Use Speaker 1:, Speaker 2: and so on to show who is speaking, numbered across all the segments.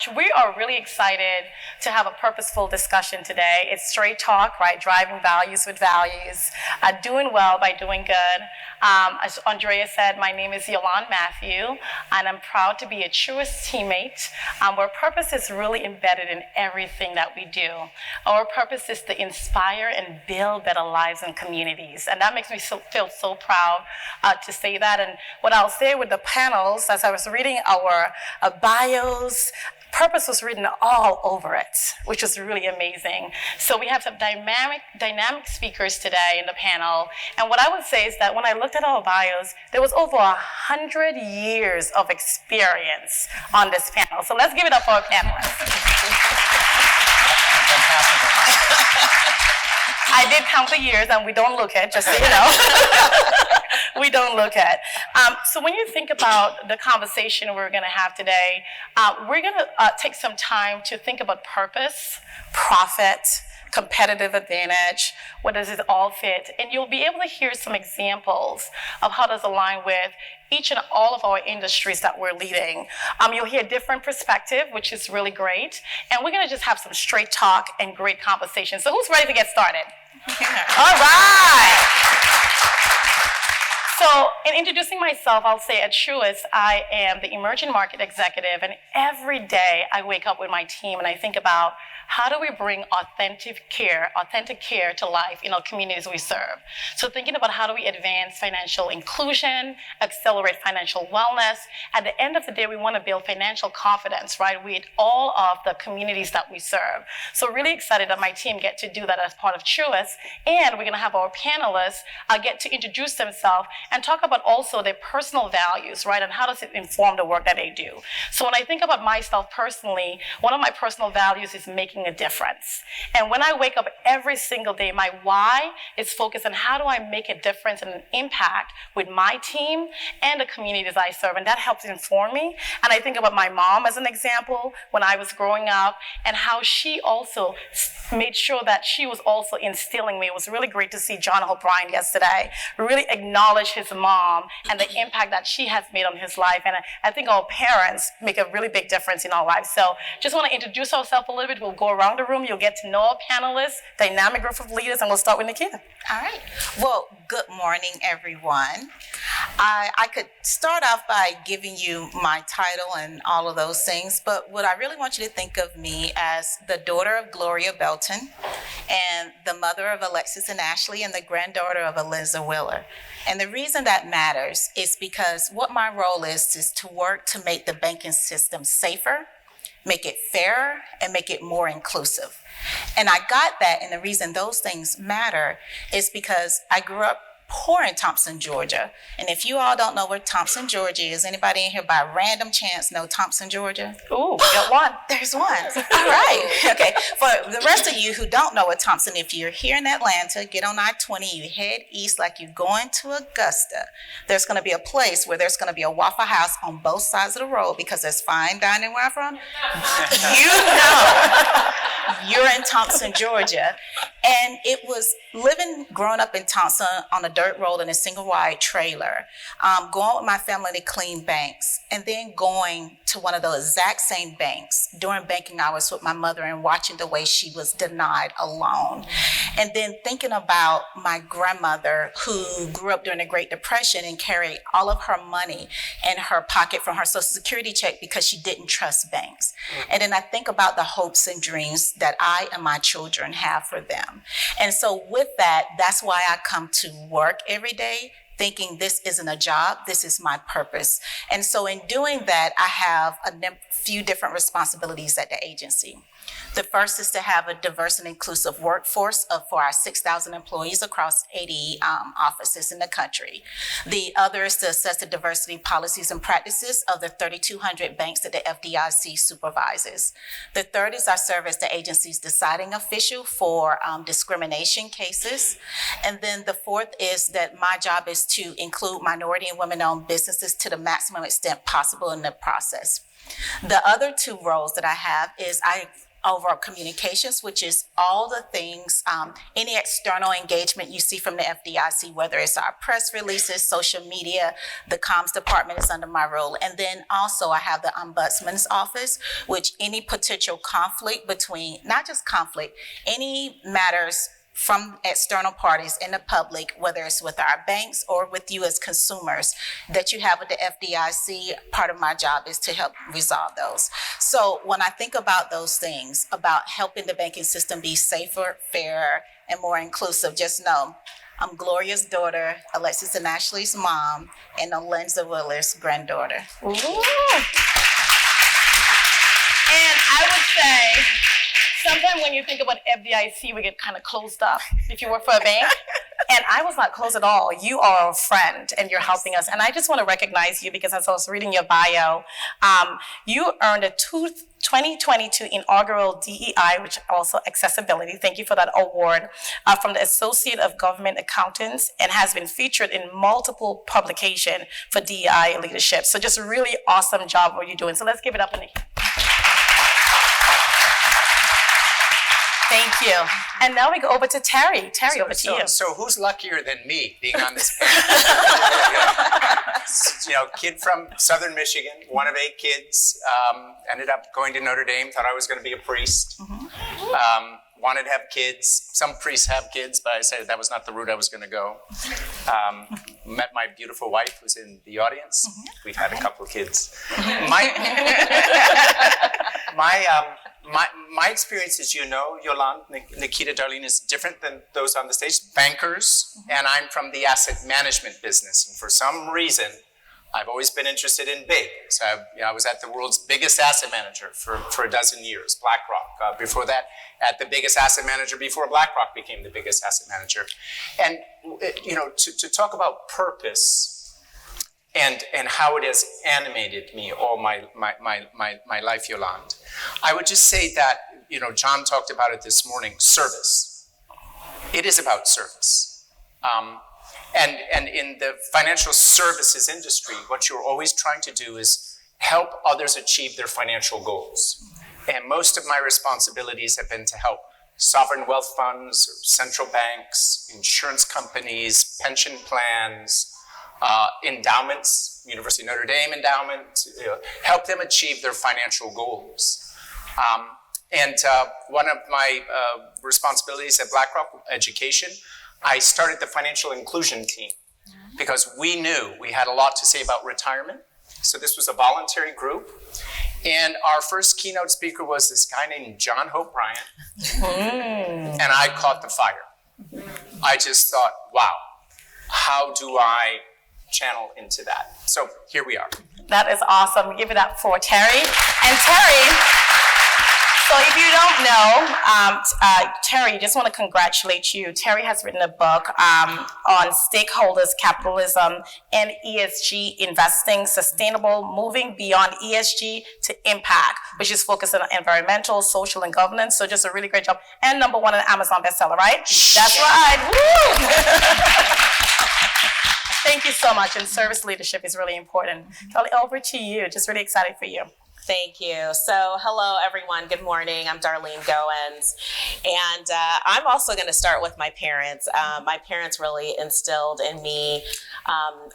Speaker 1: We are really excited to have a purposeful discussion today. It's straight talk, right? Driving values with values, doing well by doing good. As Andrea said, my name is Yolande Matthew, and I'm proud to be a Truist teammate, where purpose is really embedded in everything that we do. Our purpose is to inspire and build better lives and communities, and that makes me feel so proud to say that. And what I'll say with the panels, as I was reading our bios, purpose was written all over it, which was really amazing. So we have some dynamic speakers today in the panel. And what I would say is that when I looked at our bios, there was over 100 years of experience on this panel. So let's give it up for our panelists. I did count the years, and we don't look at, just so you know. We don't look at. So when you think about the conversation we're going to have today, we're going to take some time to think about purpose, profit, competitive advantage, where does it all fit? And you'll be able to hear some examples of how does align with each and all of our industries that we're leading. You'll hear different perspective, which is really great. And we're going to just have some straight talk and great conversation. So who's ready to get started? All right. So in introducing myself, I'll say at Truist, I am the emerging market executive, and every day I wake up with my team and I think about how do we bring authentic care to life in our communities we serve. So thinking about how do we advance financial inclusion, accelerate financial wellness. At the end of the day, we want to build financial confidence, right, with all of the communities that we serve. So really excited that my team get to do that as part of Truist. And we're going to have our panelists get to introduce themselves and talk about also their personal values, right, and how does it inform the work that they do. So when I think about myself personally, one of my personal values is making a difference. And when I wake up every single day, my why is focused on how do I make a difference and an impact with my team and the communities I serve, and that helps inform me. And I think about my mom as an example when I was growing up and how she also made sure that she was also instilling me. It was really great to see John O'Brien yesterday really acknowledge his mom and the impact that she has made on his life. And I think our parents make a really big difference in our lives. So just want to introduce ourselves a little bit. We'll go around the room. You'll get to know our panelists, dynamic group of leaders, and we'll start with Nikita.
Speaker 2: All right. Well, good morning, everyone. I could start off by giving you my title and all of those things, but what I really want you to think of me as the daughter of Gloria Belton and the mother of Alexis and Ashley and the granddaughter of Eliza Willer. And the reason that matters is because what my role is to work to make the banking system safer, make it fairer, and make it more inclusive. And I got that, and the reason those things matter is because I grew up poor in Thompson, Georgia. And if you all don't know where Thompson, Georgia is, anybody in here by random chance know Thompson, Georgia?
Speaker 1: Ooh, we got one.
Speaker 2: There's one. All right. Okay. For the rest of you who don't know what Thompson, if you're here in Atlanta, get on I-20, you head east like you're going to Augusta. There's going to be a place where there's going to be a Waffle House on both sides of the road because there's fine dining where I'm from. You know you're in Thompson, Georgia. And it was growing up in Thompson on a dirt road in a single wide trailer, going with my family to clean banks, and then going to one of the exact same banks during banking hours with my mother and watching the way she was denied a loan. And then thinking about my grandmother who grew up during the Great Depression and carried all of her money in her pocket from her Social Security check because she didn't trust banks. And then I think about the hopes and dreams that I and my children have for them. And so with that, that's why I come to work every day thinking this isn't a job, this is my purpose. And so in doing that, I have a few different responsibilities at the agency. The first is to have a diverse and inclusive workforce for our 6,000 employees across 80 offices in the country. The other is to assess the diversity policies and practices of the 3,200 banks that the FDIC supervises. The third is I serve as the agency's deciding official for discrimination cases. And then the fourth is that my job is to include minority and women-owned businesses to the maximum extent possible in the process. The other two roles that I have is I over communications, which is all the things, any external engagement you see from the FDIC, whether it's our press releases, social media, the comms department is under my role. And then also I have the Ombudsman's Office, which any potential conflict between, not just conflict, any matters from external parties in the public, whether it's with our banks or with you as consumers that you have with the FDIC, part of my job is to help resolve those. So when I think about those things, about helping the banking system be safer, fairer, and more inclusive, just know I'm Gloria's daughter, Alexis and Ashley's mom, and Alenza Willer's granddaughter.
Speaker 1: Ooh. And I would say, sometimes when you think about FDIC, we get kind of closed up if you work for a bank. And I was not closed at all. You are a friend and you're helping us. And I just want to recognize you because as I was reading your bio, you earned a 2022 inaugural DEI, which also accessibility. Thank you for that award from the Associate of Government Accountants and has been featured in multiple publications for DEI leadership. So just a really awesome job what you're doing. So let's give it up in the Thank you. And now we go over to Terry. Terry, over to you.
Speaker 3: So who's luckier than me being on this panel? Kid from Southern Michigan, one of 8 kids, ended up going to Notre Dame, thought I was going to be a priest. Wanted to have kids. Some priests have kids, but I said that was not the route I was going to go. Met my beautiful wife, who's in the audience. We've had a couple of kids. My experience, as you know, Yolande, Nikita, Darlene, is different than those on the stage. Bankers, and I'm from the asset management business. And for some reason, I've always been interested in big. So I was at the world's biggest asset manager for a dozen years, BlackRock. Before that, at the biggest asset manager before BlackRock became the biggest asset manager. And to talk about purpose and how it has animated me all my life, Yolande, I would just say that John talked about it this morning. Service. It is about service. And in the financial services industry, what you're always trying to do is help others achieve their financial goals. And most of my responsibilities have been to help sovereign wealth funds, central banks, insurance companies, pension plans, endowments, University of Notre Dame endowment, help them achieve their financial goals. And one of my responsibilities at BlackRock, education, I started the financial inclusion team because we knew we had a lot to say about retirement. So this was a voluntary group. And our first keynote speaker was this guy named John Hope Bryant. And I caught the fire. I just thought, wow, how do I channel into that? So here we are.
Speaker 1: That is awesome. Give it up for Terry. And Terry, so if you don't know, Terry, just want to congratulate you. Terry has written a book on stakeholders, capitalism, and ESG investing, sustainable, moving beyond ESG to impact, which is focused on environmental, social, and governance. So just a really great job. And #1 on Amazon bestseller, right? That's right. Woo! Thank you so much. And service leadership is really important. Kelly, over to you. Just really excited for you.
Speaker 4: Thank you. So hello, everyone. Good morning. I'm Darlene Goins. And I'm also going to start with my parents. My parents really instilled in me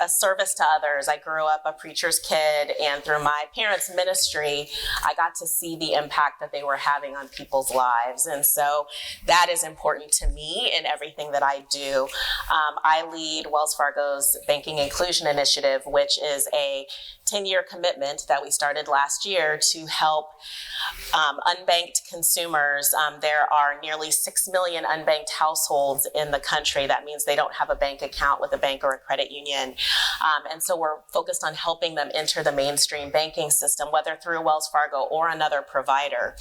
Speaker 4: a service to others. I grew up a preacher's kid, and through my parents' ministry, I got to see the impact that they were having on people's lives. And so that is important to me in everything that I do. I lead Wells Fargo's Banking Inclusion Initiative, which is a 10-year commitment that we started last year to help unbanked consumers. There are nearly 6 million unbanked households in the country. That means they don't have a bank account with a bank or a credit union. And so we're focused on helping them enter the mainstream banking system, whether through Wells Fargo or another provider.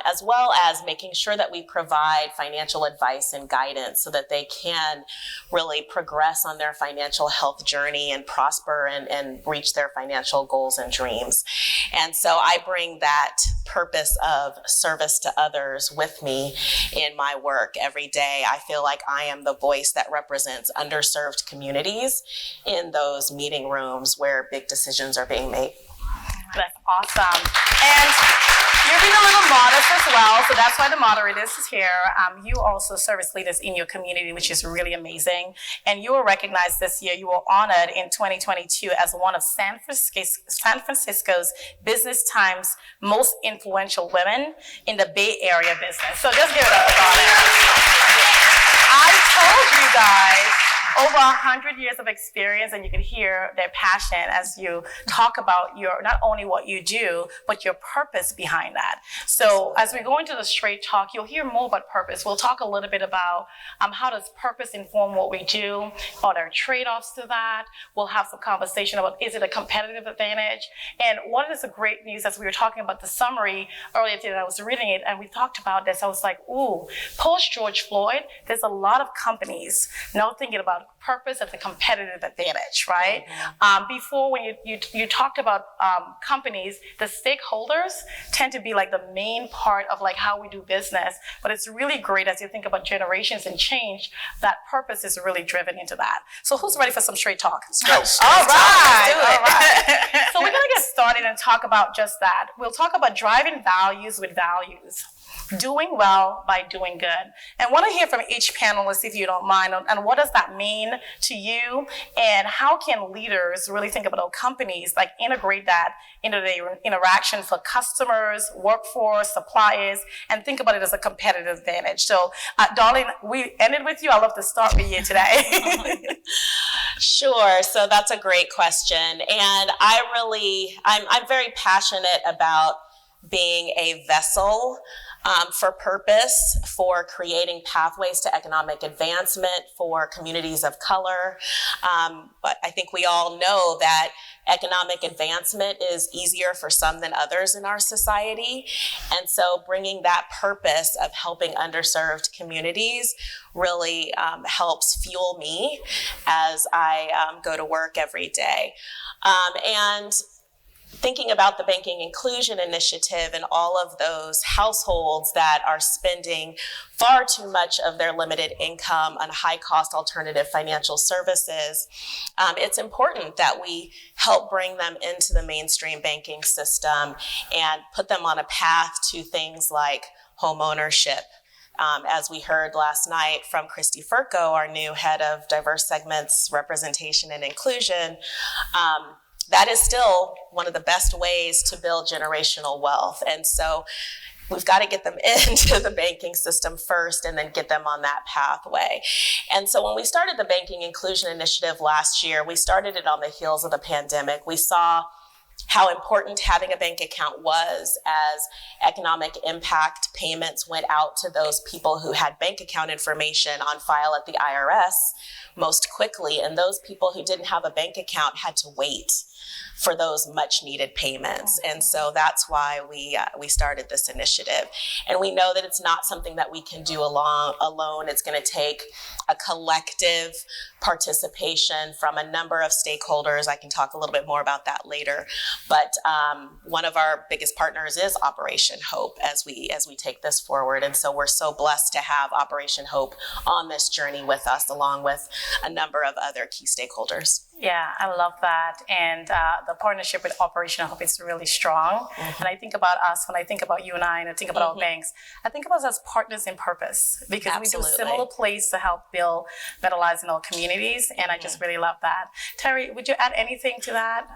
Speaker 4: As well as making sure that we provide financial advice and guidance so that they can really progress on their financial health journey and prosper and reach their financial goals and dreams. And so I bring that purpose of service to others with me in my work every day. I feel like I am the voice that represents underserved communities in those meeting rooms where big decisions are being made.
Speaker 1: That's awesome. And you're being a little modest as well. So that's why the moderator is here. You also service leaders in your community, which is really amazing. And you were recognized this year. You were honored in 2022 as one of San Francisco's Business Times most influential women in the Bay Area business. So just give it up for that. I told you guys over 100 years of experience, and you can hear their passion as you talk about your, not only what you do, but your purpose behind that. So as we go into the straight talk, you'll hear more about purpose. We'll talk a little bit about how does purpose inform what we do, are there trade-offs to that? We'll have some conversation about, is it a competitive advantage? And what is the great news, as we were talking about the summary earlier today, I was reading it, and we talked about this, I was like, ooh, post George Floyd, there's a lot of companies now thinking about purpose as a competitive advantage, right? Before, when you talked about companies, the stakeholders tend to be like the main part of like how we do business, but it's really great as you think about generations and change, that purpose is really driven into that. So who's ready for some straight talk?
Speaker 3: Go.
Speaker 1: All right. So we're gonna get started and talk about just that. We'll talk about driving values with values. Doing well by doing good. And I want to hear from each panelist, if you don't mind, and what does that mean to you, and how can leaders really think about companies, like integrate that into their interaction for customers, workforce, suppliers, and think about it as a competitive advantage. So, Darlene, we ended with you. I'd love to start with you today.
Speaker 4: Sure. So that's a great question. And I'm very passionate about being a vessel for purpose, for creating pathways to economic advancement for communities of color. But I think we all know that economic advancement is easier for some than others in our society. And so bringing that purpose of helping underserved communities really helps fuel me as I go to work every day. And thinking about the Banking Inclusion Initiative and all of those households that are spending far too much of their limited income on high-cost alternative financial services, it's important that we help bring them into the mainstream banking system and put them on a path to things like home ownership. As we heard last night from Christy Furco, our new head of diverse segments, representation and inclusion, that is still one of the best ways to build generational wealth. And so we've got to get them into the banking system first and then get them on that pathway. And so when we started the Banking Inclusion Initiative last year, we started it on the heels of the pandemic. We saw how important having a bank account was as economic impact payments went out to those people who had bank account information on file at the IRS most quickly. And those people who didn't have a bank account had to wait for those much needed payments. And so that's why we started this initiative. And we know that it's not something that we can do alone. It's going to take a collective participation from a number of stakeholders. I can talk a little bit more about that later. But one of our biggest partners is Operation Hope as we take this forward. And so we're so blessed to have Operation Hope on this journey with us, along with a number of other key stakeholders.
Speaker 1: Yeah, I love that. And the partnership with Operation Hope is really strong. And I think about us, when I think about you and I think about our banks, I think about us as partners in purpose, because we do similar plays to help build better lives in our communities. And I just really love that. Terry, would you add anything to that?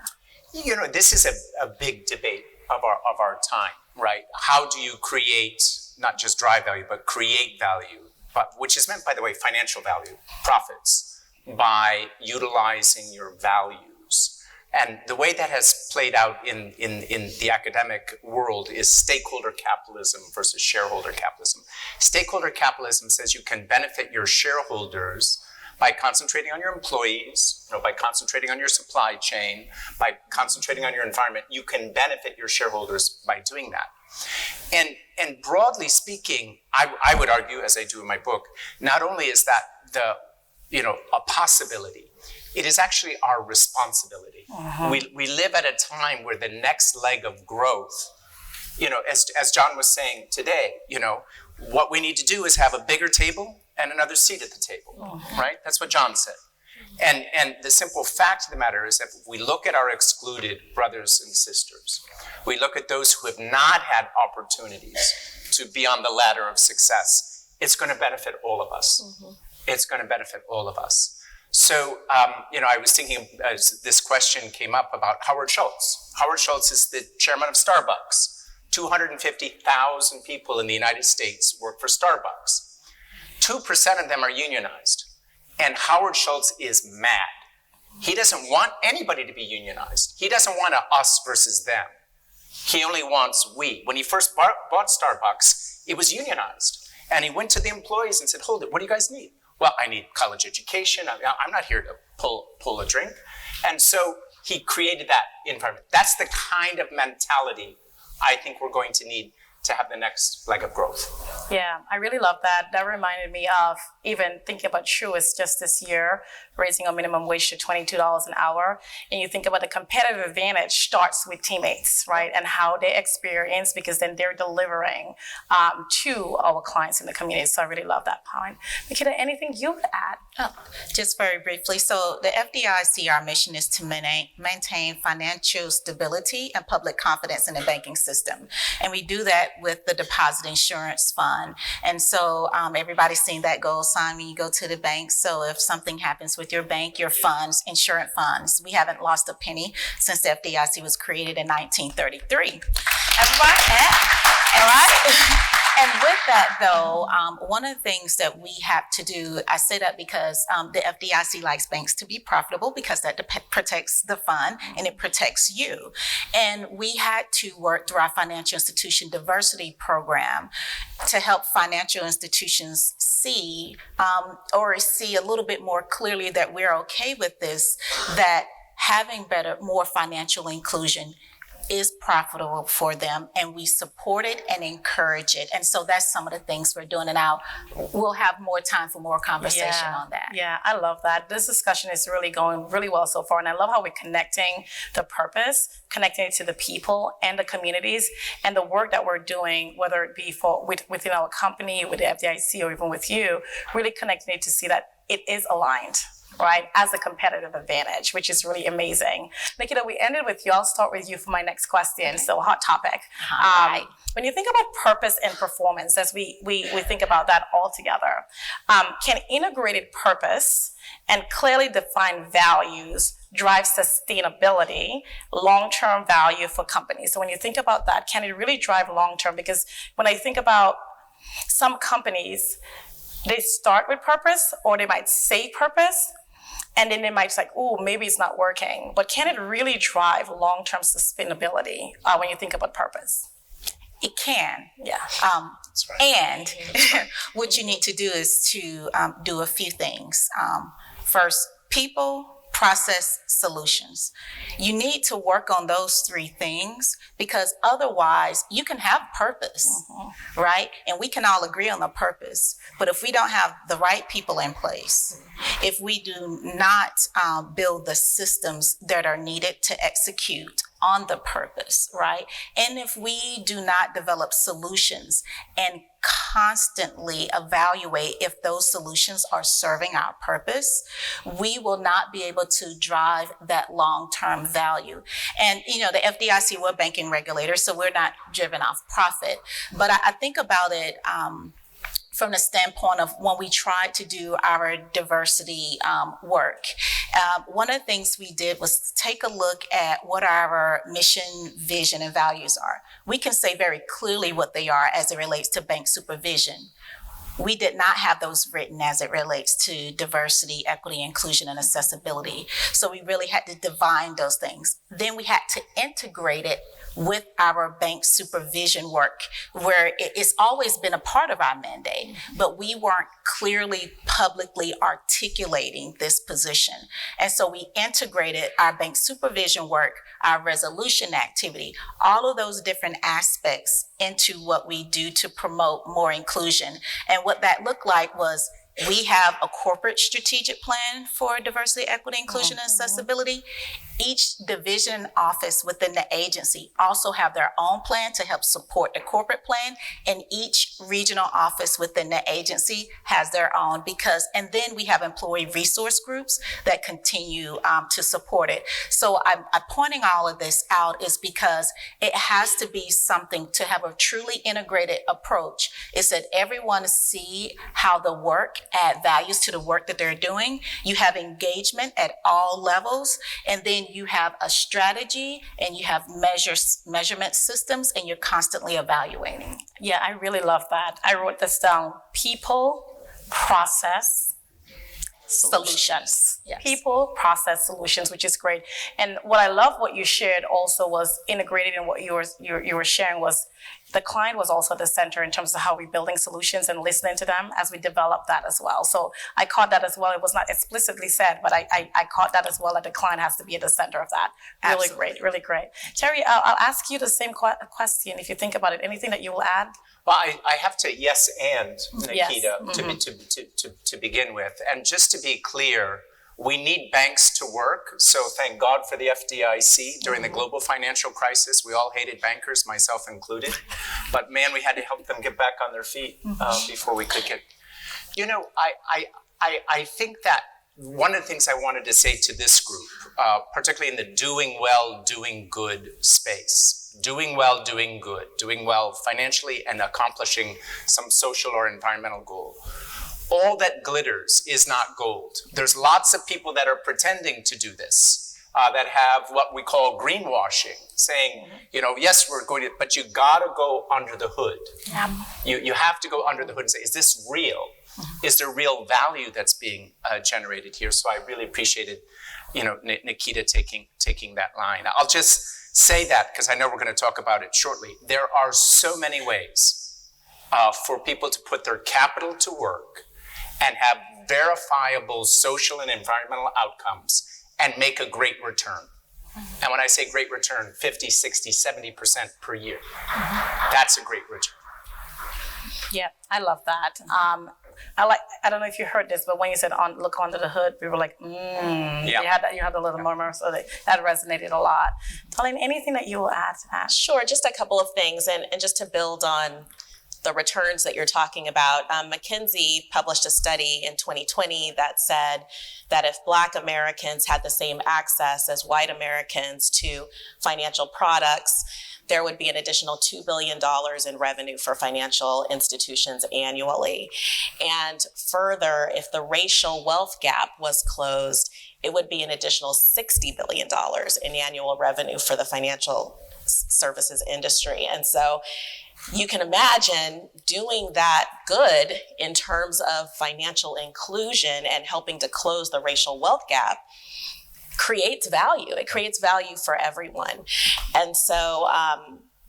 Speaker 3: You know, this is a big debate of our time, right? How do you create, not just drive value, but create value, but which is meant, by the way, financial value, profits, by utilizing your values. And the way that has played out in the academic world is stakeholder capitalism versus shareholder capitalism. Stakeholder capitalism says you can benefit your shareholders by concentrating on your employees, by concentrating on your supply chain, by concentrating on your environment. You can benefit your shareholders by doing that. And broadly speaking, I would argue, as I do in my book, not only is that a possibility, it is actually our responsibility. We live at a time where the next leg of growth, as John was saying today, what we need to do is have a bigger table and another seat at the table, right? That's what John said. And the simple fact of the matter is that if we look at our excluded brothers and sisters, we look at those who have not had opportunities to be on the ladder of success, it's going to benefit all of us. It's going to benefit all of us. So, I was thinking as this question came up about Howard Schultz. Howard Schultz is the chairman of Starbucks. 250,000 people in the United States work for Starbucks. 2% of them are unionized. And Howard Schultz is mad. He doesn't want anybody to be unionized. He doesn't want a us versus them. He only wants we. When he first bought Starbucks, it was unionized. And he went to the employees and said, hold it, what do you guys need? Well, I need college education. I'm not here to pull a drink. And so he created that environment. That's the kind of mentality I think we're going to need to have the next leg of growth.
Speaker 1: Yeah, I really love that. That reminded me of even thinking about Truist just this year, raising a minimum wage to $22 an hour. And you think about the competitive advantage starts with teammates, right? And how they experience, because then they're delivering to our clients in the community. So I really love that point. Nikita, anything you would add?
Speaker 2: Just very briefly. So the FDIC, our mission is to maintain financial stability and public confidence in the banking system. And we do that with the Deposit Insurance Fund. And so everybody's seen that gold sign when you go to the bank. So if something happens with your bank, your funds, insurance funds, we haven't lost a penny since the FDIC was created in 1933. Everybody? Yeah. All right. And with that, though, one of the things that we have to do, I say that because the FDIC likes banks to be profitable because that protects the fund and it protects you. And we had to work through our financial institution diversity program to help financial institutions see a little bit more clearly that we're okay with this, that having more financial inclusion is profitable for them, and we support it and encourage it. And so that's some of the things we're doing, and we'll have more time for more conversation on that.
Speaker 1: Yeah, I love that. This discussion is really going really well so far, and I love how we're connecting the purpose, connecting it to the people and the communities, and the work that we're doing, whether it be within our company, with the FDIC, or even with you, really connecting it to see that it is aligned, right, as a competitive advantage, which is really amazing. Nikita, we ended with you. I'll start with you for my next question. So, hot topic.
Speaker 2: Right.
Speaker 1: When you think about purpose and performance, as we think about that all together, can integrated purpose and clearly defined values drive sustainability, long-term value for companies? So when you think about that, can it really drive long-term? Because when I think about some companies, they start with purpose, or they might say purpose, and then they might say, oh, maybe it's not working. But can it really drive long-term sustainability when you think about purpose?
Speaker 2: It can.
Speaker 1: Yeah.
Speaker 3: That's right.
Speaker 2: And what you need to do is to do a few things. First, people, process, solutions. You need to work on those three things, because otherwise you can have purpose, right? And we can all agree on the purpose. But if we don't have the right people in place, if we do not build the systems that are needed to execute on the purpose, right? And if we do not develop solutions and constantly evaluate if those solutions are serving our purpose, we will not be able to drive that long-term value. And, the FDIC, we're a banking regulator, so we're not driven off profit. But I think about it from the standpoint of when we tried to do our diversity work. One of the things we did was take a look at what our mission, vision, and values are. We can say very clearly what they are as it relates to bank supervision. We did not have those written as it relates to diversity, equity, inclusion, and accessibility. So we really had to define those things. Then we had to integrate it with our bank supervision work, where it's always been a part of our mandate, but we weren't clearly publicly articulating this position. And so we integrated our bank supervision work, our resolution activity, all of those different aspects into what we do to promote more inclusion. And what that looked like was, we have a corporate strategic plan for diversity, equity, inclusion, and accessibility. Each division office within the agency also have their own plan to help support the corporate plan, and each regional office within the agency has their own and then we have employee resource groups that continue to support it. So I'm pointing all of this out is because it has to be something to have a truly integrated approach. Is that everyone see how the work add values to the work that they're doing. You have engagement at all levels, and then you have a strategy and you have measurement systems, and you're constantly evaluating.
Speaker 1: Yeah, I really love that. I wrote this down. People, process, solutions.
Speaker 2: Yes.
Speaker 1: People, process, solutions, which is great. And what I love what you shared also was integrated in what you were sharing was the client was also at the center in terms of how we're building solutions and listening to them as we develop that as well. So I caught that as well. It was not explicitly said, but I caught that as well, that the client has to be at the center of that. Really
Speaker 2: Absolutely.
Speaker 1: great, really great. Terry, I'll ask you the same question if you think about it. Anything that you will add?
Speaker 3: Well, I have to yes and
Speaker 1: Yes.
Speaker 3: Nikita to begin with. And just to be clear, we need banks to work. So thank God for the FDIC during the global financial crisis. We all hated bankers, myself included. But man, we had to help them get back on their feet before we could get. You know, I think that one of the things I wanted to say to this group, particularly in the doing well, doing good space, doing well, doing good, doing well financially and accomplishing some social or environmental goal. All that glitters is not gold. There's lots of people that are pretending to do this, that have what we call greenwashing, saying, you know, yes, we're going to, but you gotta go under the hood. You have to go under the hood and say, is this real? Is there real value that's being generated here? So I really appreciated, you know, Nikita taking that line. I'll just say that because I know we're going to talk about it shortly. There are so many ways for people to put their capital to work and have verifiable social and environmental outcomes and make a great return. And when I say great return, 50, 60, 70% per year. That's a great return.
Speaker 1: Yeah, I love that. I don't know if you heard this, but when you said look under the hood, we were like,
Speaker 3: Yeah.
Speaker 1: You had a little murmur, so that resonated a lot. Darlene, anything that you will add to that?
Speaker 4: Sure, just a couple of things, and just to build on the returns that you're talking about. McKinsey published a study in 2020 that said that if Black Americans had the same access as white Americans to financial products, there would be an additional $2 billion in revenue for financial institutions annually. And further, if the racial wealth gap was closed, it would be an additional $60 billion in annual revenue for the financial services industry. And so you can imagine doing that good in terms of financial inclusion and helping to close the racial wealth gap creates value. It creates value for everyone. And so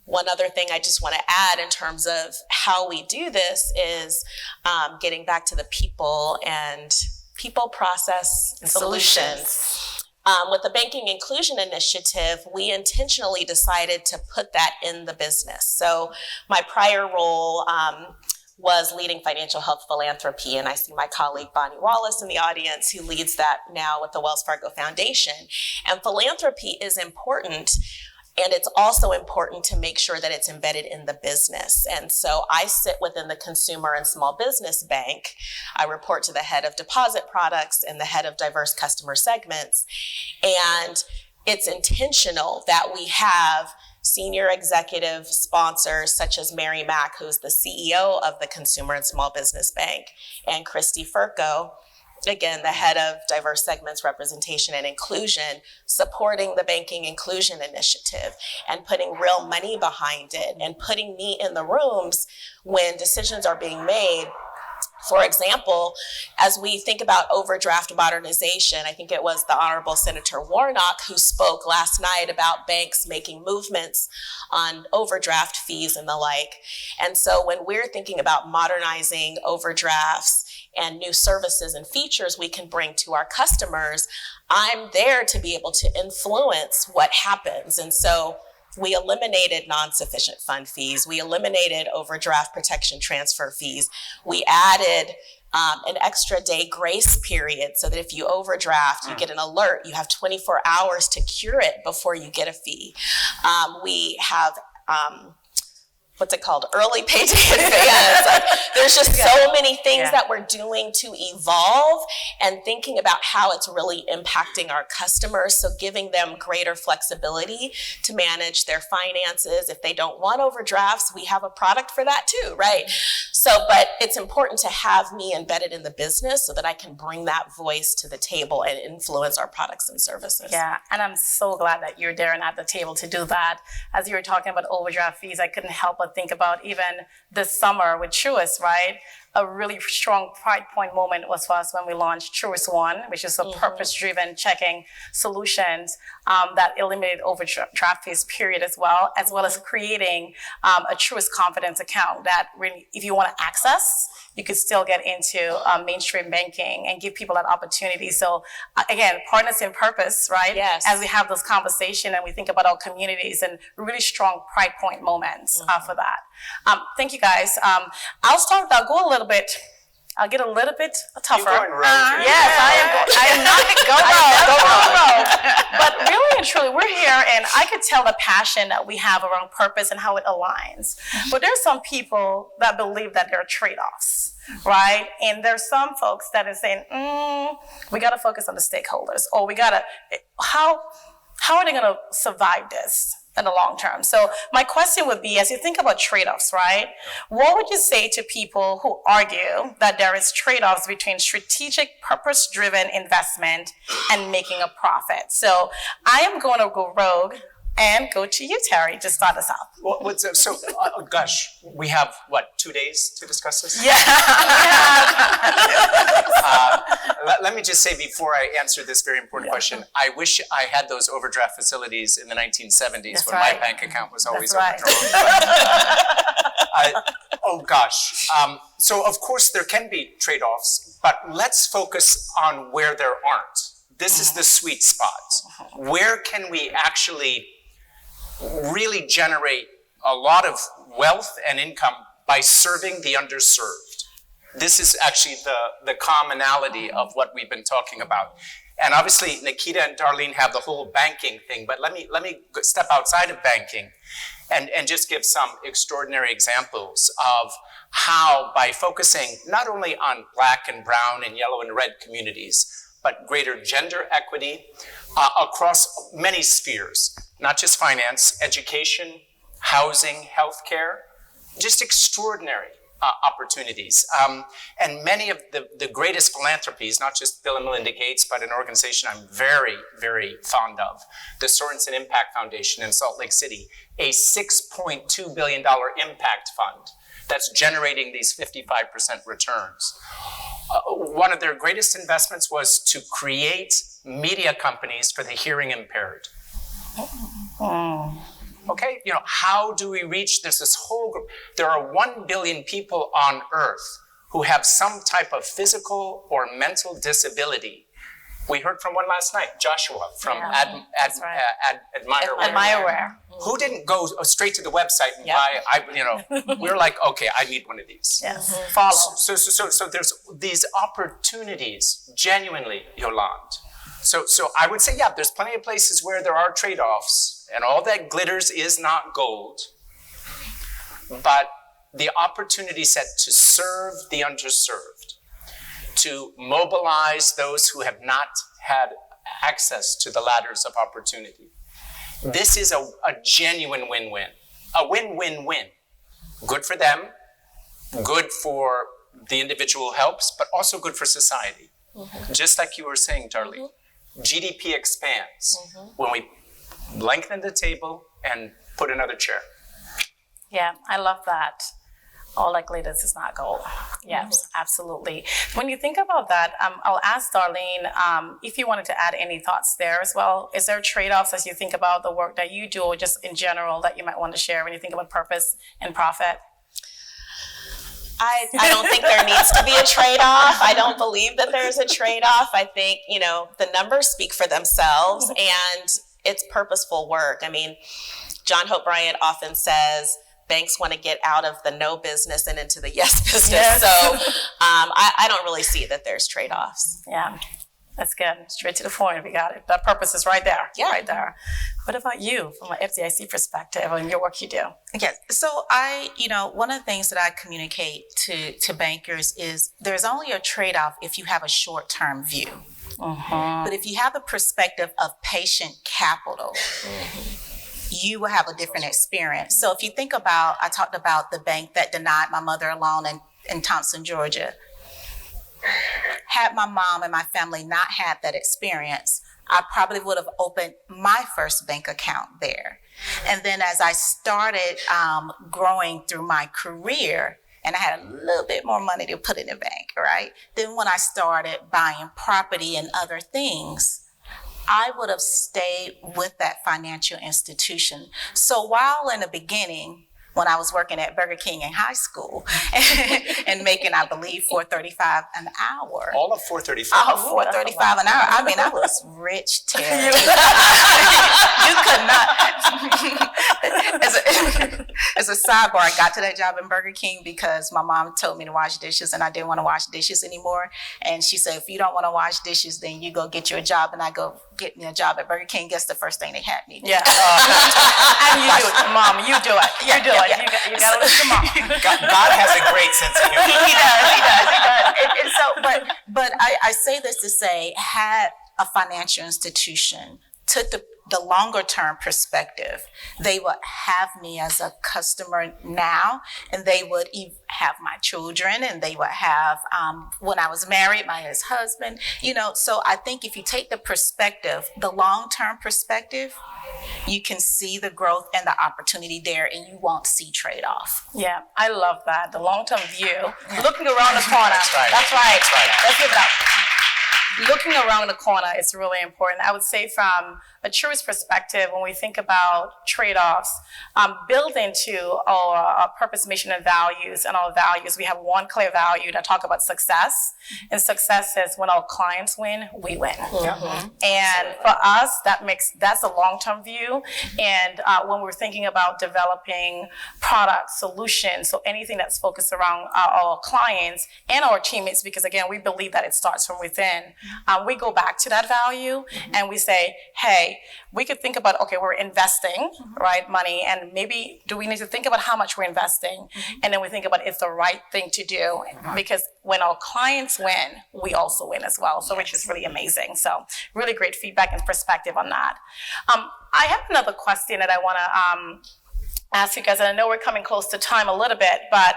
Speaker 4: one other thing I just want to add in terms of how we do this is getting back to the people and people, process, and solutions. With the Banking Inclusion Initiative, we intentionally decided to put that in the business. So my prior role was leading financial health philanthropy, and I see my colleague Bonnie Wallace in the audience who leads that now with the Wells Fargo Foundation. And philanthropy is important, and it's also important to make sure that it's embedded in the business. And so I sit within the Consumer and Small Business Bank. I report to the head of deposit products and the head of diverse customer segments. And it's intentional that we have senior executive sponsors such as Mary Mack, who's the CEO of the Consumer and Small Business Bank, and Christy Furco, again, the head of diverse segments, representation, and inclusion, supporting the Banking Inclusion Initiative and putting real money behind it and putting me in the rooms when decisions are being made. For example, as we think about overdraft modernization, I think it was the Honorable Senator Warnock who spoke last night about banks making movements on overdraft fees and the like. And so when we're thinking about modernizing overdrafts and new services and features we can bring to our customers, I'm there to be able to influence what happens. And so We eliminated non-sufficient fund fees. We eliminated overdraft protection transfer fees. We added an extra day grace period so that if you overdraft, you get an alert. You have 24 hours to cure it before you get a fee. We have what's it called? Early payday advance. There's just so many things that we're doing to evolve and thinking about how it's really impacting our customers. So giving them greater flexibility to manage their finances. If they don't want overdrafts, we have a product for that too, right? So, but it's important to have me embedded in the business so that I can bring that voice to the table and influence our products and services.
Speaker 1: Yeah, and I'm so glad that you're there and at the table to do that. As you were talking about overdraft fees, I couldn't help but think about even this summer with Truist, right? A really strong pride point moment was for us when we launched Truist One, which is a purpose-driven checking solutions that eliminated overdraft fees, period, as well as creating a Truist Confidence account that really, if you want to access, you could still get into mainstream banking and give people that opportunity. So again, partners in purpose, right?
Speaker 4: Yes.
Speaker 1: As we have this conversation and we think about our communities and really strong pride point moments for that. Thank you guys. I'll go a little bit. I'll get a little bit tougher.
Speaker 3: You're going rogue.
Speaker 1: Yes, I am not go rogue. But really and truly, we're here, and I could tell the passion that we have around purpose and how it aligns. But there's some people that believe that there are trade-offs, right? And there's some folks that are saying, we got to focus on the stakeholders, or we got to, how are they going to survive this in the long term? So my question would be, as you think about trade-offs, right? What would you say to people who argue that there is trade-offs between strategic, purpose-driven investment and making a profit? So I am going to go rogue and go to you, Terry, to start us off.
Speaker 3: Gosh, we have, 2 days to discuss this?
Speaker 1: Yeah.
Speaker 3: Let me just say before I answer this very important question, I wish I had those overdraft facilities in the 1970s
Speaker 1: That's
Speaker 3: when
Speaker 1: right.
Speaker 3: my bank account was always
Speaker 1: That's
Speaker 3: overdrawn. So of course there can be trade-offs, but let's focus on where there aren't. This is the sweet spot. Where can we actually really generate a lot of wealth and income by serving the underserved? This is actually the commonality of what we've been talking about. And obviously, Nikita and Darlene have the whole banking thing, but let me step outside of banking and just give some extraordinary examples of how, by focusing not only on Black and brown and yellow and red communities, but greater gender equity across many spheres, not just finance, education, housing, healthcare, just extraordinary opportunities. And many of the greatest philanthropies, not just Bill and Melinda Gates, but an organization I'm very, very fond of, the Sorensen Impact Foundation in Salt Lake City, a $6.2 billion impact fund that's generating these 55% returns. One of their greatest investments was to create media companies for the hearing impaired. Okay, how do we reach this whole group? There are 1 billion people on Earth who have some type of physical or mental disability. We heard from one last night, Joshua from
Speaker 1: Admireware.
Speaker 3: Who didn't go straight to the website and buy? We're like, okay, I need one of these.
Speaker 1: Yes. Follow.
Speaker 3: So there's these opportunities, genuinely, Yolande. So I would say, there's plenty of places where there are trade-offs, and all that glitters is not gold. But the opportunity set to serve the underserved, to mobilize those who have not had access to the ladders of opportunity. This is a genuine win-win, a win-win-win. Good for them, good for the individual helps, but also good for society. Just like you were saying, Darlene, GDP expands when we lengthen the table and put another chair.
Speaker 1: Yeah, I love that. All that glitters is not gold. Yes, absolutely. When you think about that, I'll ask Darlene if you wanted to add any thoughts there as well. Is there trade-offs as you think about the work that you do, or just in general that you might want to share when you think about purpose and profit?
Speaker 4: I don't think there needs to be a trade-off. I don't believe that there's a trade-off. I think, the numbers speak for themselves, and it's purposeful work. I mean, John Hope Bryant often says, banks want to get out of the no business and into the yes business.
Speaker 1: Yes.
Speaker 4: So I don't really see that there's trade-offs.
Speaker 1: Yeah, that's good. Straight to the point. We got it. That purpose is right there.
Speaker 4: Yeah.
Speaker 1: Right there. What about you from an FDIC perspective and your work you do?
Speaker 2: Yes. So one of the things that I communicate to bankers is there's only a trade-off if you have a short-term view. But if you have the perspective of patient capital, you will have a different experience. So if you think about, I talked about the bank that denied my mother a loan in Thompson, Georgia. Had my mom and my family not had that experience, I probably would have opened my first bank account there. And then as I started growing through my career, and I had a little bit more money to put in the bank, right? Then when I started buying property and other things, I would have stayed with that financial institution. So while in the beginning, when I was working at Burger King in high school and making, I believe, $4.35 an hour.
Speaker 3: All of 435.
Speaker 2: Oh, $4.35 an hour. I mean, I was rich, Terry. You could not. As a sidebar, I got to that job in Burger King because my mom told me to wash dishes and I didn't want to wash dishes anymore. And she said, if you don't want to wash dishes, then you go get you a job. And I go get me a job at Burger King. Guess the first thing they had me do.
Speaker 1: Yeah. And you do it, Mom. You do it. You do it.
Speaker 2: Yeah.
Speaker 1: You got to listen to Mom.
Speaker 3: God has a great sense of humor.
Speaker 2: He does. And so, but I say this to say, had a financial institution took the longer term perspective, they would have me as a customer now, and they would have my children, and they would have, when I was married, my ex-husband, so I think if you take the perspective, the long-term perspective, you can see the growth and the opportunity there, and you won't see trade-off.
Speaker 1: Yeah, I love that. The long-term view. Looking around the corner.
Speaker 3: That's right.
Speaker 1: That's right.
Speaker 3: That's right.
Speaker 1: Let's give it up. Looking around the corner is really important. I would say from a truist perspective, when we think about trade-offs, built into our purpose, mission, and values, and our values, we have one clear value that talk about success. And success is when our clients win, we win. And for us, that's a long-term view. And when we're thinking about developing products, solutions, so anything that's focused around our clients and our teammates, because again, we believe that it starts from within. We go back to that value and we say, hey, we could think about, okay, we're investing, right, money, and maybe do we need to think about how much we're investing? And then we think about it's the right thing to do, because when our clients win, we also win as well, so which is really amazing. So really great feedback and perspective on that. I have another question that I want to ask you guys, and I know we're coming close to time a little bit, but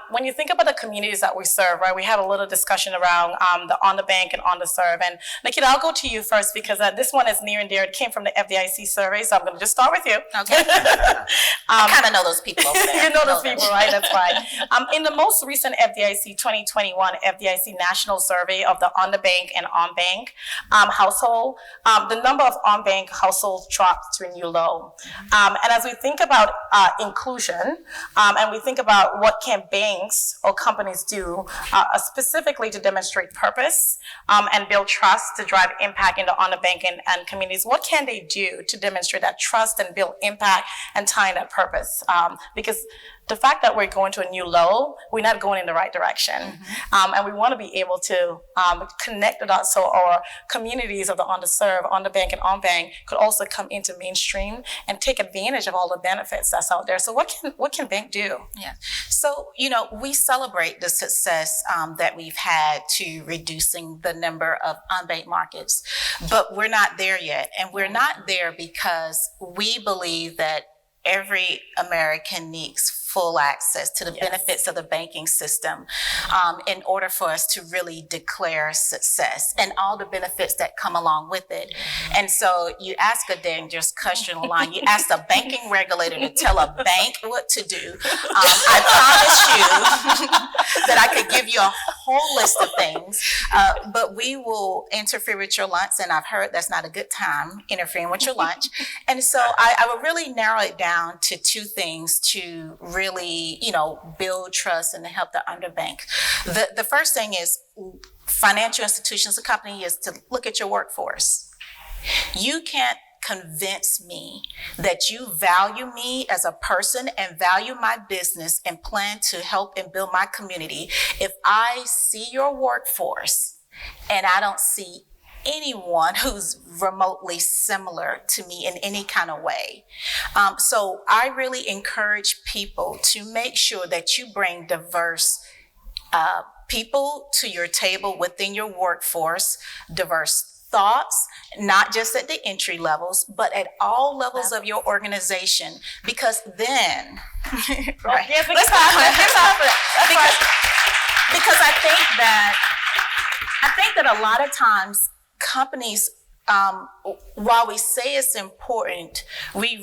Speaker 1: when you think about the communities that we serve, right, we had a little discussion around the on the bank and on the serve. And Nikita, I'll go to you first because this one is near and dear. It came from the FDIC survey, so I'm going to just start with you.
Speaker 2: Okay. I kind of know those people over there.
Speaker 1: You know those people, right? That's right. In the most recent FDIC 2021 FDIC national survey of the on the bank and on bank household, the number of on bank households dropped to a new low. And as we think about inclusion, and we think about what can banks or companies do specifically to demonstrate purpose and build trust to drive impact into on the bank and communities, what can they do to demonstrate that trust and build impact and tie in that purpose? Because the fact that we're going to a new low, we're not going in the right direction. And we want to be able to connect the dots so our communities of the underserved, on the bank and on bank could also come into mainstream and take advantage of all the benefits that's out there. So what can bank do?
Speaker 2: Yeah. So, we celebrate the success that we've had to reducing the number of unbanked markets, but we're not there yet. And we're not there because we believe that every American needs full access to the benefits of the banking system in order for us to really declare success and all the benefits that come along with it. And so you ask a dangerous question line. You ask a banking regulator to tell a bank what to do. I promise you that I could give you a whole list of things, but we will interfere with your lunch, and I've heard that's not a good time, interfering with your lunch. And so I would really narrow it down to two things to really, build trust and to help the underbanked. The first thing is financial institutions, a company, is to look at your workforce. You can't convince me that you value me as a person and value my business and plan to help and build my community, if I see your workforce and I don't see anyone who's remotely similar to me in any kind of way. So I really encourage people to make sure that you bring diverse people to your table within your workforce, diverse thoughts, not just at the entry levels, but at all levels of your organization, because then, right?
Speaker 1: Yes, because
Speaker 2: I think that a lot of times companies, while we say it's important, we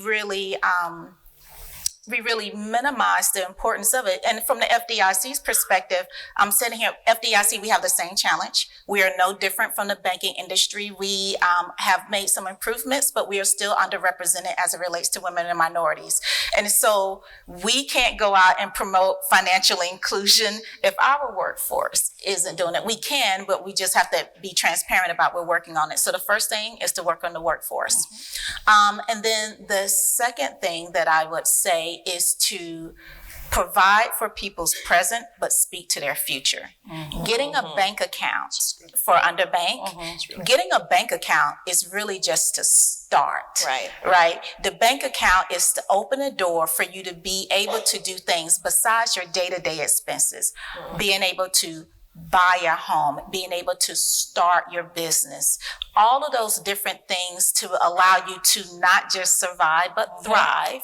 Speaker 2: really minimize the importance of it. And from the FDIC's perspective, I'm sitting here, FDIC, we have the same challenge. We are no different from the banking industry. We have made some improvements, but we are still underrepresented as it relates to women and minorities. And so we can't go out and promote financial inclusion if our workforce isn't doing it. We can, but we just have to be transparent about we're working on it. So the first thing is to work on the workforce. And then the second thing that I would say is to provide for people's present, but speak to their future. Getting a bank account for underbanked, getting a bank account is really just to start. Right? The bank account is to open a door for you to be able to do things besides your day-to-day expenses, being able to buy a home, being able to start your business, all of those different things to allow you to not just survive, but thrive,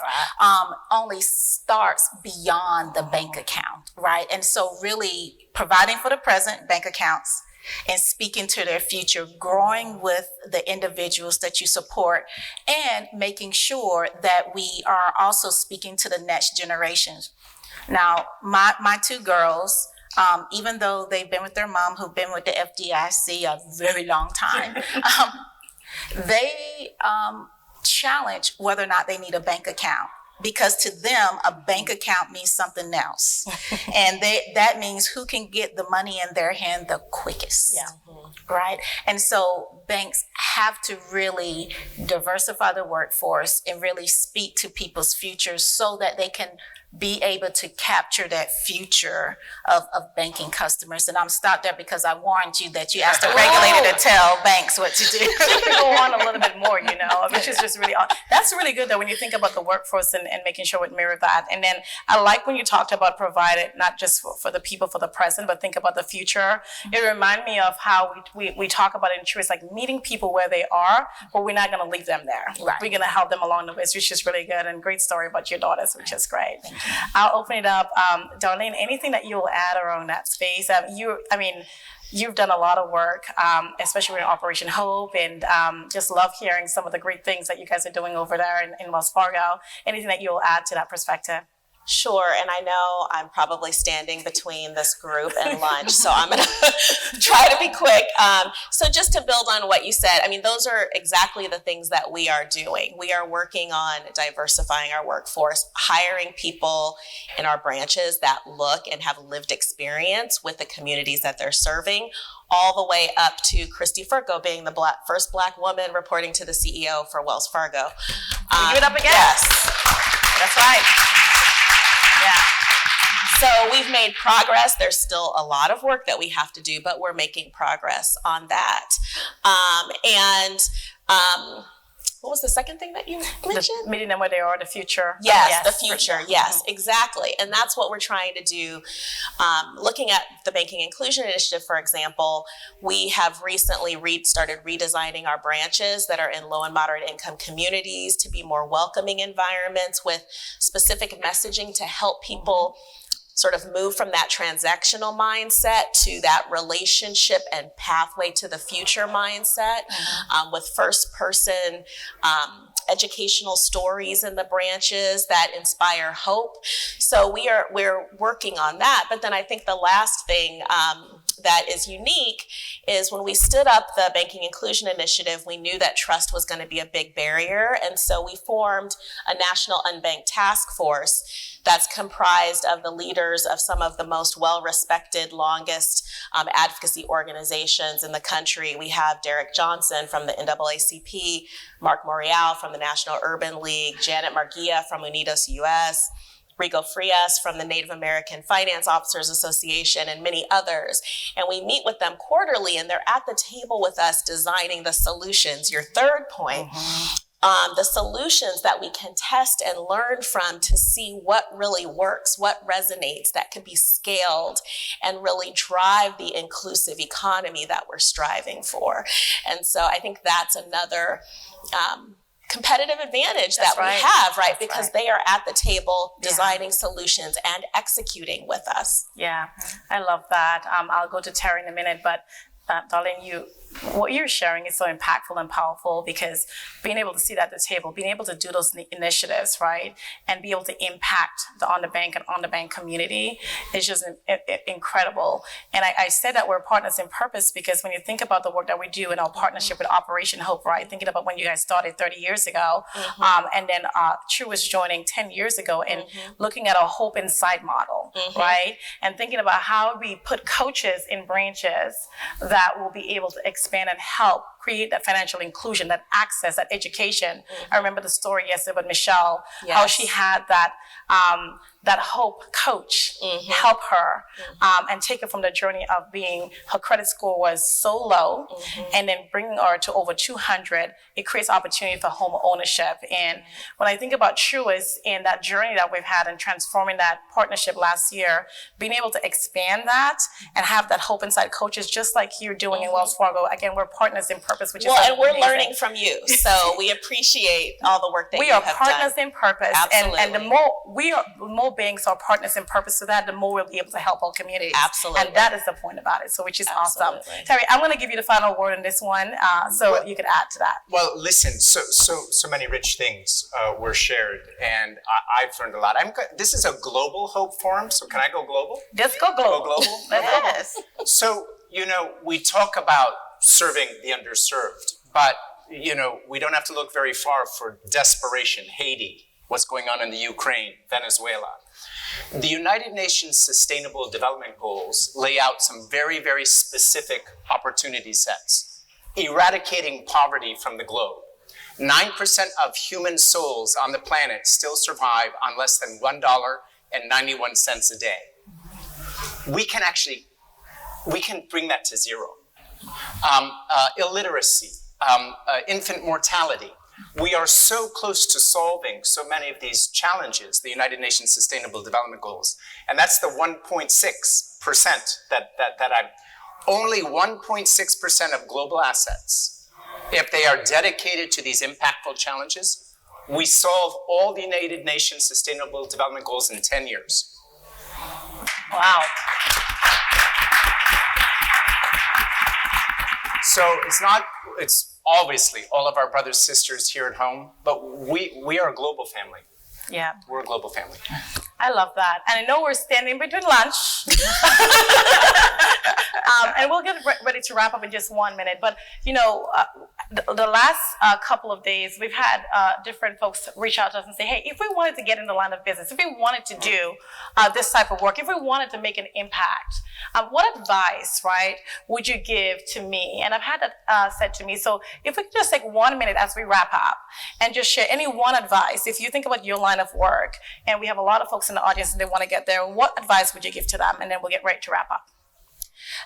Speaker 2: only starts beyond the bank account, right? And so really providing for the present, bank accounts, and speaking to their future, growing with the individuals that you support, and making sure that we are also speaking to the next generations. Now, my two girls, even though they've been with their mom, who've been with the FDIC a very long time, they challenge whether or not they need a bank account, because to them, a bank account means something else. And that means who can get the money in their hand the quickest, right? And so banks have to really diversify the workforce and really speak to people's futures so that they can be able to capture that future of banking customers. And I'm stopped there because I warned you that you asked the regulator to tell banks what to do.
Speaker 1: You can go on a little bit more, which is just really, that's really good though, when you think about the workforce and making sure it mirror that. And then I like when you talked about provided, not just for the people for the present, but think about the future. It reminded me of how we talk about insurance, like meeting people where they are, but we're not going to leave them there.
Speaker 2: Right.
Speaker 1: We're going to help them along the way, which is really good, and great story about your daughters, which is great. I'll open it up. Darlene, anything that you will add around that space? You've done a lot of work, especially with Operation Hope, and just love hearing some of the great things that you guys are doing over there in Wells Fargo. Anything that you will add to that perspective?
Speaker 4: Sure, and I know I'm probably standing between this group and lunch, so I'm going to try to be quick. So just to build on what you said, those are exactly the things that we are doing. We are working on diversifying our workforce, hiring people in our branches that look and have lived experience with the communities that they're serving, all the way up to Christy Furco being the first Black woman reporting to the CEO for Wells Fargo.
Speaker 1: Give it up again.
Speaker 4: Yes.
Speaker 1: That's right. Yeah.
Speaker 4: So we've made progress. There's still a lot of work that we have to do, but we're making progress on that. What was the second thing that you mentioned?
Speaker 1: Meeting them where they are, the future.
Speaker 4: Yes, the future. Yes, exactly. And that's what we're trying to do. Looking at the Banking Inclusion Initiative, for example, we have recently started redesigning our branches that are in low and moderate income communities to be more welcoming environments with specific messaging to help people sort of move from that transactional mindset to that relationship and pathway to the future mindset, with first person educational stories in the branches that inspire hope. So we're working on that. But then I think the last thing that is unique is when we stood up the Banking Inclusion Initiative, we knew that trust was going to be a big barrier. And so we formed a national unbanked task force that's comprised of the leaders of some of the most well-respected, longest advocacy organizations in the country. We have Derek Johnson from the NAACP, Mark Morial from the National Urban League, Janet Marguia from Unidos US, Rigo Frias from the Native American Finance Officers Association, and many others. And we meet with them quarterly, and they're at the table with us designing the solutions. Your third point, the solutions that we can test and learn from to see what really works, what resonates, that can be scaled and really drive the inclusive economy that we're striving for. And so I think that's another competitive advantage that we have, right? Because they are at the table designing solutions and executing with us.
Speaker 1: Yeah, I love that. I'll go to Terry in a minute, but Darlene, what you're sharing is so impactful and powerful, because being able to sit at the table, being able to do those initiatives, right, and be able to impact the on-the-bank and on-the-bank community is just incredible. And I said that we're partners in purpose because when you think about the work that we do in our partnership with Operation Hope, right, thinking about when you guys started 30 years ago, and then Truist joining 10 years ago, and looking at our Hope Inside model, right, and thinking about how we put coaches in branches that will be able to expand and help create that financial inclusion, that access, that education. I remember the story yesterday with Michelle, how she had that Hope coach help her and take her from the journey of being, her credit score was so low, and then bringing her to over 200. It creates opportunity for home ownership. And when I think about Truist and that journey that we've had in transforming that partnership last year, being able to expand that and have that Hope Inside coaches, just like you're doing in Wells Fargo. Again, we're partners in purpose, which is
Speaker 4: and we're
Speaker 1: amazing.
Speaker 4: learning from you. So we appreciate all the work that
Speaker 1: we
Speaker 4: you have done.
Speaker 1: are partners in purpose.
Speaker 4: Absolutely.
Speaker 1: And the more banks are partners in purpose, so that the more we'll be able to help our communities.
Speaker 4: Absolutely.
Speaker 1: And that is the point about it. So which is awesome.
Speaker 4: Absolutely.
Speaker 1: Terry, I'm going to give you the final word on this one, so you could add to that.
Speaker 3: Well, listen, so many rich things were shared, and I've learned a lot. This is a global Hope Forum, so can I go global?
Speaker 1: Just go global.
Speaker 3: Go global?
Speaker 1: Yes.
Speaker 3: So, we talk about serving the underserved, but, we don't have to look very far for desperation. Haiti, what's going on in the Ukraine, Venezuela. The United Nations Sustainable Development Goals lay out some very, very specific opportunity sets. Eradicating poverty from the globe. 9% of human souls on the planet still survive on less than $1.91 a day. We can bring that to zero. Illiteracy, infant mortality. We are so close to solving so many of these challenges, the United Nations Sustainable Development Goals. And that's the 1.6% that I'm, only 1.6% of global assets. If they are dedicated to these impactful challenges, we solve all the United Nations Sustainable Development Goals in 10 years.
Speaker 1: Wow.
Speaker 3: So it's obviously all of our brothers, sisters here at home, but we are a global family.
Speaker 1: Yeah.
Speaker 3: We're a global family.
Speaker 1: I love that. And I know we're standing between lunch. And we'll get ready to wrap up in just 1 minute. But, the last couple of days, we've had different folks reach out to us and say, hey, if we wanted to get in the line of business, if we wanted to do this type of work, if we wanted to make an impact, what advice, right, would you give to me? And I've had that said to me. So if we could just take 1 minute as we wrap up and just share any one advice, if you think about your line of work, and we have a lot of folks in the audience and they want to get there, what advice would you give to them? And then we'll get ready to wrap up.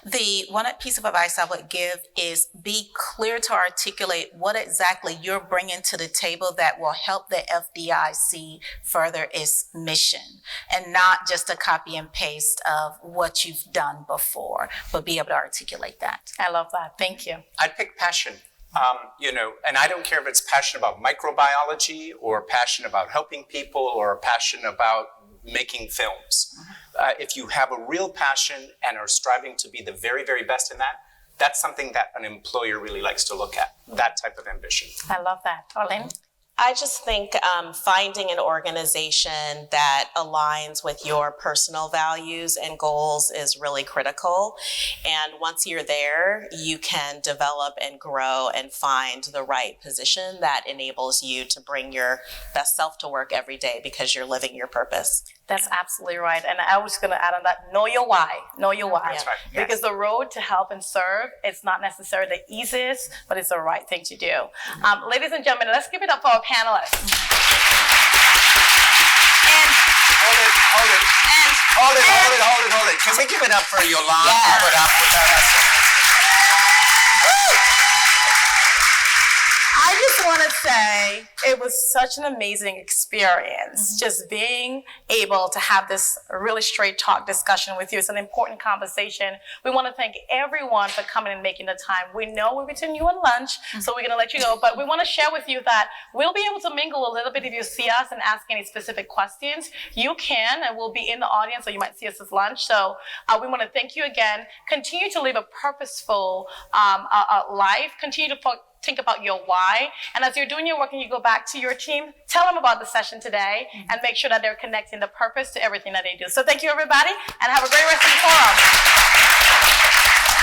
Speaker 2: The one piece of advice I would give is be clear to articulate what exactly you're bringing to the table that will help the FDIC further its mission, and not just a copy and paste of what you've done before, but be able to articulate that.
Speaker 1: I love that. Thank you.
Speaker 3: I'd pick passion. And I don't care if it's passion about microbiology or passion about helping people or passion about making films. If you have a real passion and are striving to be the very, very best in that, that's something that an employer really likes to look at, that type of ambition.
Speaker 1: I love that. Darlene?
Speaker 4: I just think finding an organization that aligns with your personal values and goals is really critical. And once you're there, you can develop and grow and find the right position that enables you to bring your best self to work every day because you're living your purpose.
Speaker 1: That's absolutely right. And I was going to add on that, know your why. Know your why.
Speaker 3: That's right, yes.
Speaker 1: Because the road to help and serve, it's not necessarily the easiest, but it's the right thing to do. Ladies and gentlemen, let's give it up for our panelists. And
Speaker 3: Hold it. Can we give it up for Yolanda?
Speaker 4: Yeah.
Speaker 3: Put up with us.
Speaker 1: I just want to say it was such an amazing experience just being able to have this really straight talk discussion with you. It's an important conversation. We want to thank everyone for coming and making the time. We know we're between you and lunch, so we're going to let you go, but we want to share with you that we'll be able to mingle a little bit if you see us and ask any specific questions. You can, and we'll be in the audience, or you might see us as lunch. So we want to thank you again. Continue to live a purposeful life. Continue to think about your why. And as you're doing your work and you go back to your team, tell them about the session today and make sure that they're connecting the purpose to everything that they do. So thank you, everybody, and have a great rest of the forum.